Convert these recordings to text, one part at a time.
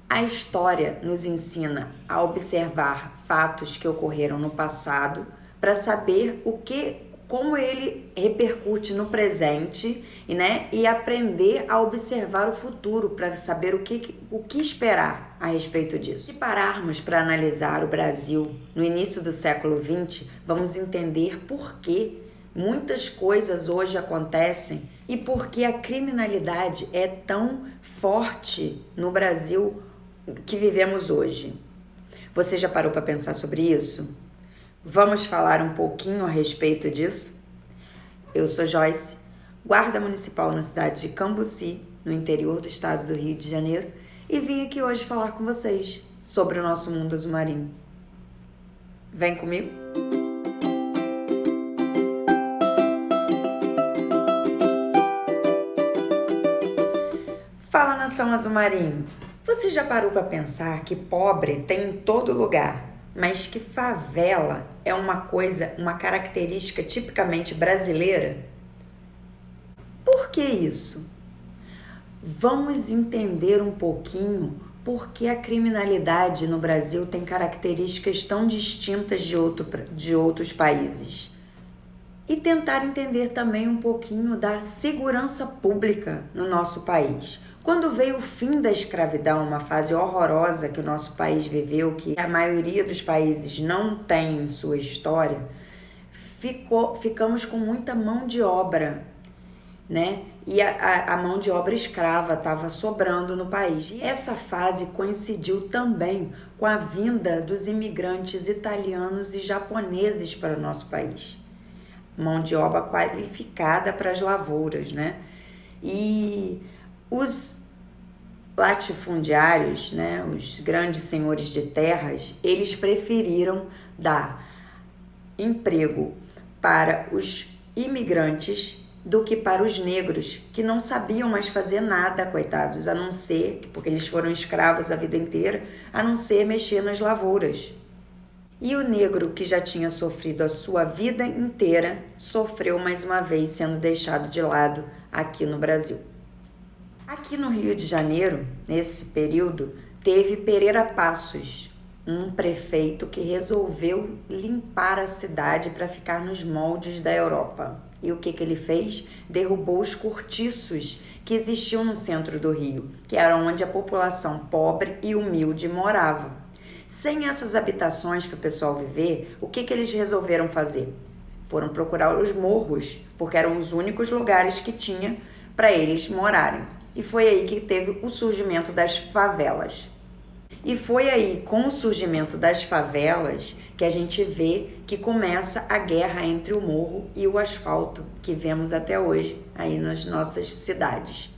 A história nos ensina a observar fatos que ocorreram no passado para saber como ele repercute no presente, né? E aprender a observar o futuro para saber o que esperar a respeito disso. Se pararmos para analisar o Brasil no início do século XX, vamos entender por que muitas coisas hoje acontecem e por que a criminalidade é tão forte no Brasil que vivemos hoje. Você já parou para pensar sobre isso? Vamos falar um pouquinho a respeito disso? Eu sou Joyce, guarda municipal na cidade de Cambuci, no interior do estado do Rio de Janeiro, e vim aqui hoje falar com vocês sobre o nosso mundo azul marinho. Vem comigo? Fala, nação azul marinho! Você já parou para pensar que pobre tem em todo lugar, mas que favela é uma característica tipicamente brasileira? Por que isso? Vamos entender um pouquinho por que a criminalidade no Brasil tem características tão distintas de outros países. E tentar entender também um pouquinho da segurança pública no nosso país. Quando veio o fim da escravidão, uma fase horrorosa que o nosso país viveu, que a maioria dos países não tem em sua história, ficamos com muita mão de obra, né? E a mão de obra escrava estava sobrando no país. E essa fase coincidiu também com a vinda dos imigrantes italianos e japoneses para o nosso país. Mão de obra qualificada para as lavouras, né? E os latifundiários, né, os grandes senhores de terras, eles preferiram dar emprego para os imigrantes do que para os negros, que não sabiam mais fazer nada, coitados, a não ser, porque eles foram escravos a vida inteira, a não ser mexer nas lavouras. E o negro, que já tinha sofrido a sua vida inteira, sofreu mais uma vez sendo deixado de lado aqui no Brasil. Aqui no Rio de Janeiro, nesse período, teve Pereira Passos, um prefeito que resolveu limpar a cidade para ficar nos moldes da Europa. E o que ele fez? Derrubou os cortiços que existiam no centro do Rio, que era onde a população pobre e humilde morava. Sem essas habitações para o pessoal viver, o que eles resolveram fazer? Foram procurar os morros, porque eram os únicos lugares que tinha para eles morarem. E foi aí que teve o surgimento das favelas. E foi aí, com o surgimento das favelas, que a gente vê que começa a guerra entre o morro e o asfalto, que vemos até hoje aí nas nossas cidades.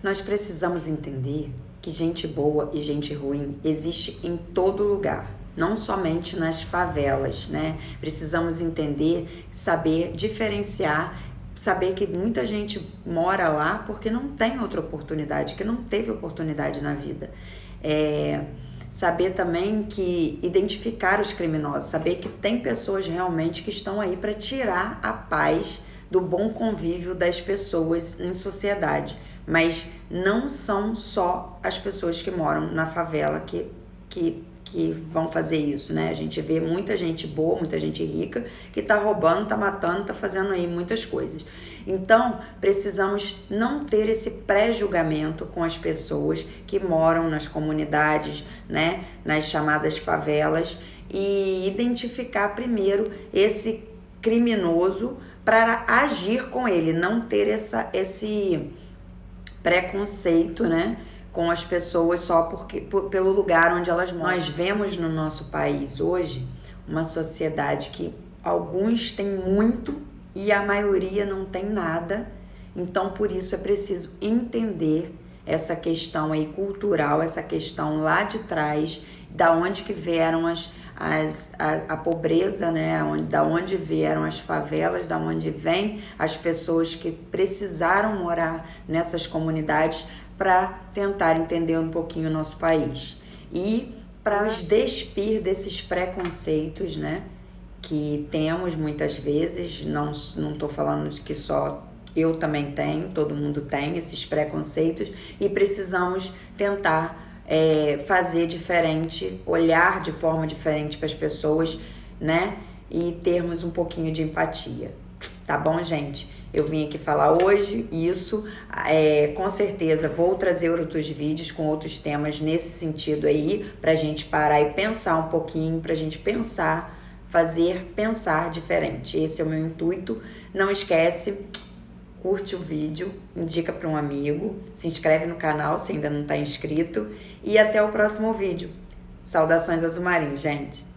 Nós precisamos entender que gente boa e gente ruim existe em todo lugar, não somente nas favelas, né? Precisamos entender, saber diferenciar, saber que muita gente mora lá porque não tem outra oportunidade, que não teve oportunidade na vida. Saber também que identificar os criminosos, saber que tem pessoas realmente que estão aí para tirar a paz do bom convívio das pessoas em sociedade. Mas não são só as pessoas que moram na favela que vão fazer isso, né? A gente vê muita gente boa, muita gente rica que tá roubando, tá matando, tá fazendo aí muitas coisas. Então, precisamos não ter esse pré-julgamento com as pessoas que moram nas comunidades, né? Nas chamadas favelas, e identificar primeiro esse criminoso para agir com ele, não ter esse preconceito, né, com as pessoas só pelo lugar onde elas moram. Nós vemos no nosso país hoje uma sociedade que alguns têm muito e a maioria não tem nada. Então, por isso é preciso entender essa questão aí cultural, essa questão lá de trás, da onde que vieram a pobreza, né? Da onde vieram as favelas, da onde vêm as pessoas que precisaram morar nessas comunidades para tentar entender um pouquinho o nosso país. E para nos despir desses preconceitos, né? Que temos muitas vezes, não estou falando de que só eu também tenho, todo mundo tem esses preconceitos, e precisamos tentar fazer diferente, olhar de forma diferente para as pessoas, né? E termos um pouquinho de empatia. Tá bom, gente? Eu vim aqui falar hoje isso. Com certeza vou trazer outros vídeos com outros temas nesse sentido aí, pra gente parar e pensar um pouquinho, pra gente pensar, pensar diferente. Esse é o meu intuito. Não esquece, curte o vídeo, indica para um amigo, se inscreve no canal se ainda não está inscrito e até o próximo vídeo. Saudações Azul Marinho, gente!